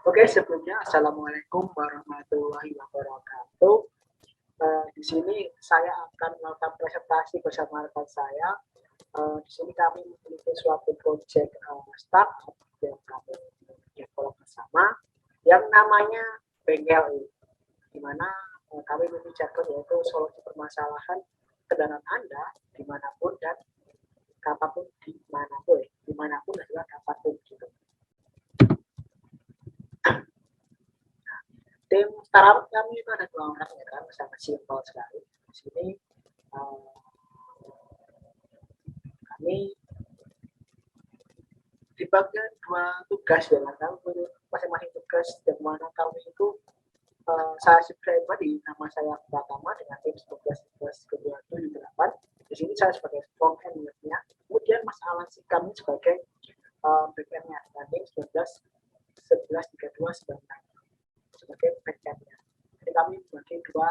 Oke, sebelumnya Assalamualaikum warahmatullahi wabarakatuh. Di sini saya akan melakukan presentasi bersama rekan saya. Di sini kami memiliki suatu proyek startup yang kami develop bersama yang namanya Bengkel, di mana kami membicarakan yaitu solusi permasalahan kendaraan Anda dimanapun dan kapanpun dimanapun adalah kapanpun gitu. Tim startup kami itu ada 2 orang ya kan, sangat simpel sekali. Di sini kami dibagi 2 tugas ya kan, masing-masing tugas yang mana kami itu saya pribadi nama saya Pratama dengan tim 11 di sini saya sebagai front end-nya, kemudian Mas Alan kami sebagai back-end-nya dengan tim 1132 sebagai back-end-nya. Jadi kami membagi 2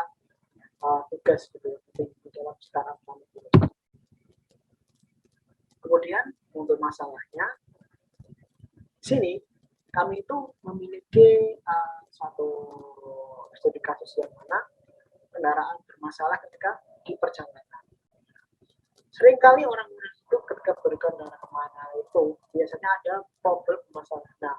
tugas gitu di dalam startup kami. Kemudian untuk masalahnya, di sini kami itu memiliki suatu studi kasus yang mana kendaraan bermasalah ketika di perjalanan. Seringkali orang-orang itu ketika berkendara kemana itu biasanya ada problem masalah. Nah,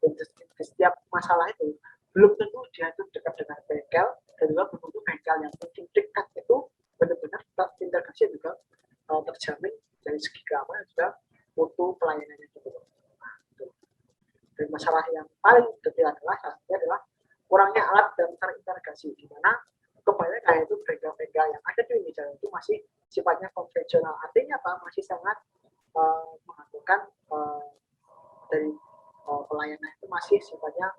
di setiap masalah itu belum tentu dia itu dekat dengan bengkel, dan juga belum tentu bengkel yang mungkin dekat itu benar-benar integrasi juga terjamin dari segi keamanan juga mutu pelayanannya gitu. Nah, itu. Dan masalah yang paling detail adalah kurangnya alat dan terintegrasi, di mana kebanyakan itu bengkel-bengkel yang ada di Indonesia itu masih sifatnya konvensional. Artinya apa? Masih sangat mengandalkan dari pelayanan itu masih sifatnya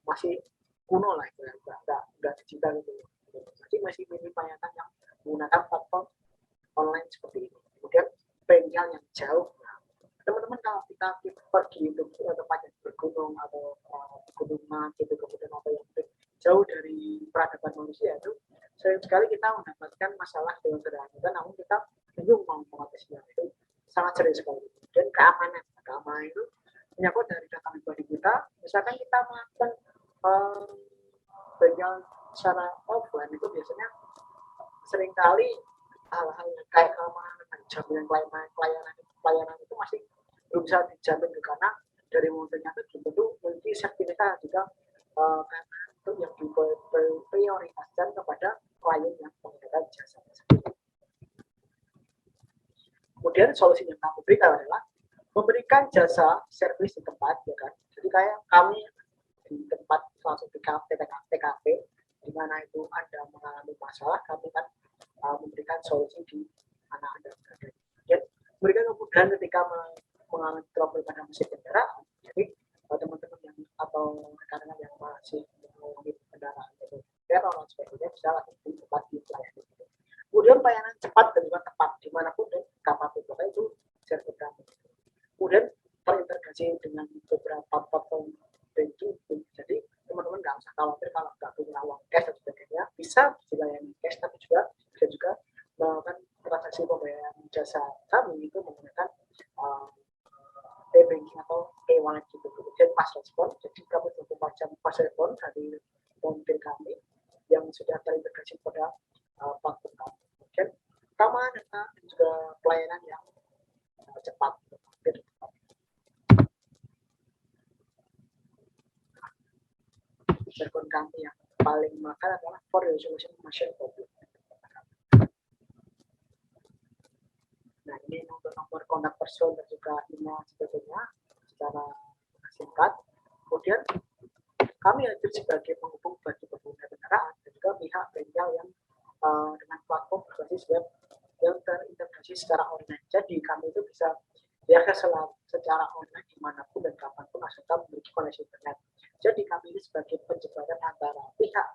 masih kuno lah, nggak digital gitu. Jadi masih minim pelayanan yang menggunakan platform online seperti ini. Kemudian bengkel yang jauh, teman-teman kalau kita pergi untuk tempat yang bergunung atau pegunungan gitu, kemudian apa yang jauh dari peradaban manusia itu sering sekali kita mendapatkan masalah dengan kendaraan kita, namun kita bingung mau mengatasinya. Itu sangat sering sekali. Dan keamanan itu menyangkut dari data pribadi kita. Misalkan kita melakukan bengkel secara offline itu biasanya seringkali hal-hal yang kayak keamanan dan jaminan pelayanan itu masih belum bisa dijamin, karena dari modelnya itu belum tentu memiliki sertifikat juga, karena itu yang diprioritaskan kepada klien yang menggunakan jasa tersebut. Kemudian solusi yang kami berikan adalah memberikan jasa servis di tempat, ya kan. Jadi kayak kami di tempat langsung di TKP, di mana itu Anda mengalami masalah, kami kan memberikan solusi di mana Anda berada. Dan memberikan kemudahan ketika mengalami trouble pada mesin kendaraan. Jadi teman-teman yang atau rekan-rekan yang masih mengalami kendaraan itu error dan sebagainya bisa langsung di tempat dilayani. Kemudian pelayanan cepat dan juga tepat dimanapun dan kapanpun, itu servis kami. Kemudian terintegrasi dengan beberapa platform banking, jadi teman-teman nggak usah khawatir kalau nggak punya uang cash dan sebagainya, bisa dilayani cash, tapi bisa juga melakukan transaksi pembayaran jasa kami itu menggunakan e-banking atau e-wallet gitu. Kemudian pas respon, jadi kami 24 jam pas respon dari pemimpin kami yang sudah terintegrasi pada platform kami. Kemudian keamanan data dan juga pelayanan yang cepat. Jargon kami yang paling mahal adalah for resolution machine problem. Nah, ini untuk nomor kontak person dan juga email sebagainya secara singkat. Kemudian kami hadir sebagai penghubung bagi pengguna kendaraan dan juga pihak bengkel yang dengan platform berbasis web yang terintegrasi secara online. Jadi kami itu bisa diakses secara online dimanapun dan kapanpun asalkan memiliki koneksi internet. Jadi kami ini sebagai penjembatan antara pihak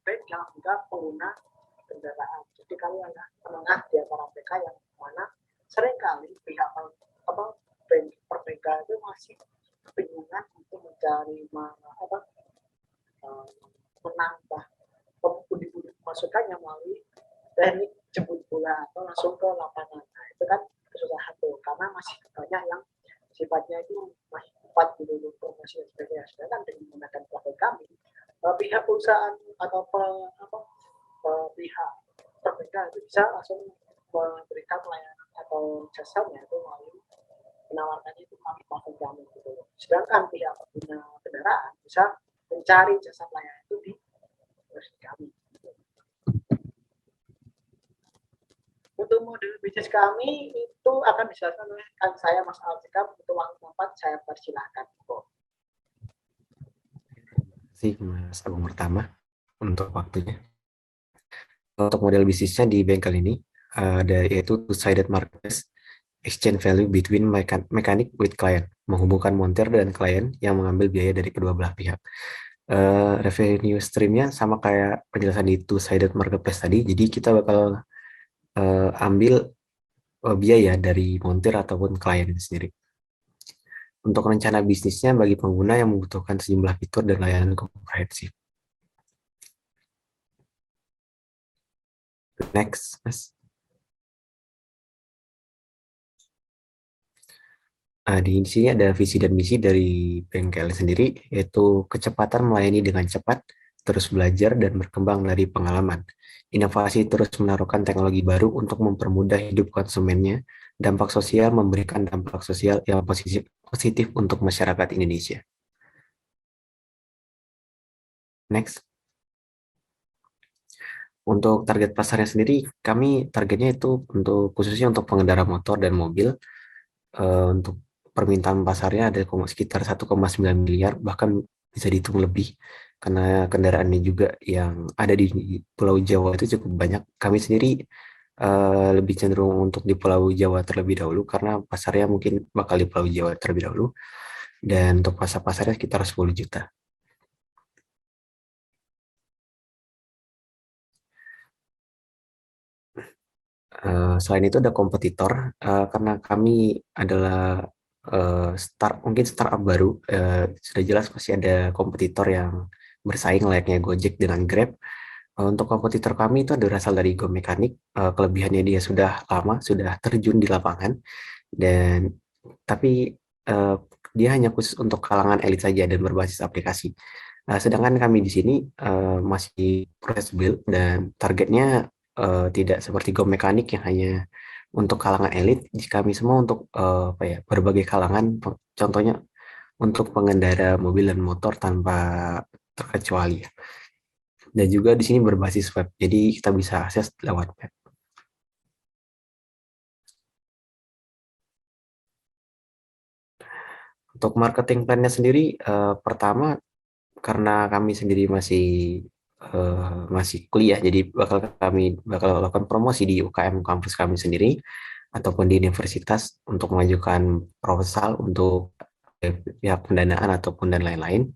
bengkel juga pengguna kendaraan. Jadi kami adalah penengah di antara mereka yang mana seringkali pihak perbengkel itu masih kebingungan untuk mencari menambah pundi-pundi masukannya melalui teknik jemput bola atau langsung ke lapangan. Nah, itu kan kesusahan tuh, karena masih banyak yang sifatnya itu masih cepat gitu, aplikasi dan sebagainya. Sedangkan dengan menggunakan platform kami, pihak perusahaan atau pihak terminal itu bisa langsung memberikan layanan atau jasanya itu melalui menawarkannya itu melalui platform kami gitu. Sedangkan pihak pengguna kendaraan bisa mencari jasa layanan itu di website kami. Untuk model bisnis kami itu akan dijelaskan oleh saya Mas Alcika. Untuk waktu tempat saya persilahkan. Terima kasih Mas Agung pertama untuk waktunya. Untuk model bisnisnya di bengkel ini ada yaitu two-sided marketplace, exchange value between mechanic with client, menghubungkan montir dan klien yang mengambil biaya dari kedua belah pihak. Revenue streamnya sama kayak penjelasan di two-sided marketplace tadi, jadi kita bakal ambil biaya dari montir ataupun klien itu sendiri. Untuk rencana bisnisnya bagi pengguna yang membutuhkan sejumlah fitur dan layanan komprehensif. Next, Mas. Di sini ada visi dan misi dari bengkel sendiri, yaitu kecepatan melayani dengan cepat, terus belajar dan berkembang dari pengalaman. Inovasi terus menaruhkan teknologi baru untuk mempermudah hidup konsumennya. Dampak sosial memberikan dampak sosial yang positif untuk masyarakat Indonesia. Next. Untuk target pasarnya sendiri, kami targetnya itu untuk khususnya untuk pengendara motor dan mobil. Untuk permintaan pasarnya ada sekitar 1,9 miliar, bahkan bisa dihitung lebih karena kendaraannya juga yang ada di Pulau Jawa itu cukup banyak. Kami sendiri lebih cenderung untuk di Pulau Jawa terlebih dahulu karena pasarnya mungkin bakal di Pulau Jawa terlebih dahulu, dan untuk pasarnya sekitar 10 juta. Selain itu ada kompetitor, karena kami adalah mungkin startup baru, sudah jelas pasti ada kompetitor yang bersaing layaknya Gojek dengan Grab. Untuk kompetitor kami itu ada berasal dari Go Mekanik. Kelebihannya dia sudah lama, sudah terjun di lapangan, dan tapi uh, dia hanya khusus untuk kalangan elit saja dan berbasis aplikasi. Sedangkan kami di sini masih proses build dan targetnya tidak seperti Go Mekanik yang hanya untuk kalangan elit. Kami semua untuk apa ya, berbagai kalangan. Contohnya untuk pengendara mobil dan motor tanpa terkecuali. Dan juga di sini berbasis web, jadi kita bisa akses lewat web. Untuk marketing plan-nya sendiri, pertama karena kami sendiri masih kuliah, jadi bakal lakukan promosi di UKM kampus kami sendiri ataupun di universitas untuk mengajukan proposal untuk pihak pendanaan ataupun dan lain-lain.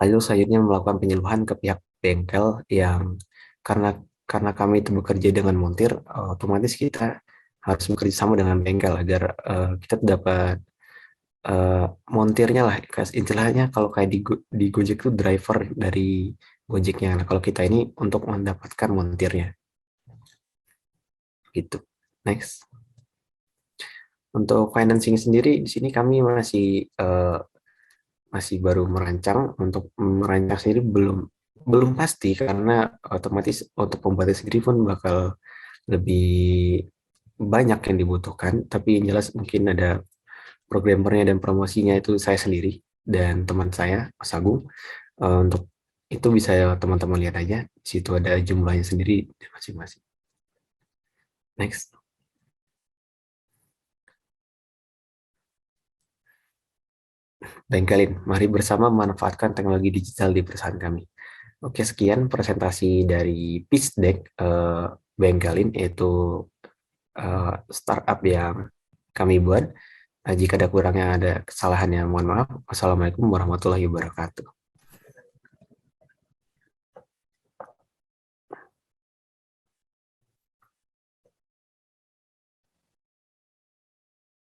Lalu selanjutnya melakukan penyuluhan ke pihak bengkel yang karena karena kami itu bekerja dengan montir, otomatis kita harus bekerja sama dengan bengkel agar kita dapat montirnya lah, istilahnya kalau kayak di Gojek itu driver dari Gojeknya. Nah, kalau kita ini untuk mendapatkan montirnya gitu. Next. Untuk financing sendiri di sini kami masih baru merancang. Untuk merancang sendiri belum belum pasti karena otomatis untuk pembuatnya sendiri pun bakal lebih banyak yang dibutuhkan, tapi yang jelas mungkin ada programmernya dan promosinya itu saya sendiri dan teman saya, Mas Agung. Untuk itu bisa teman-teman lihat aja, di situ ada jumlahnya sendiri masing-masing. Next. Bengkelin, mari bersama memanfaatkan teknologi digital di perusahaan kami. Oke, sekian presentasi dari Pitch Deck Bengkelin, yaitu startup yang kami buat. Jika ada kurangnya, ada kesalahannya, mohon maaf. Wassalamualaikum warahmatullahi wabarakatuh.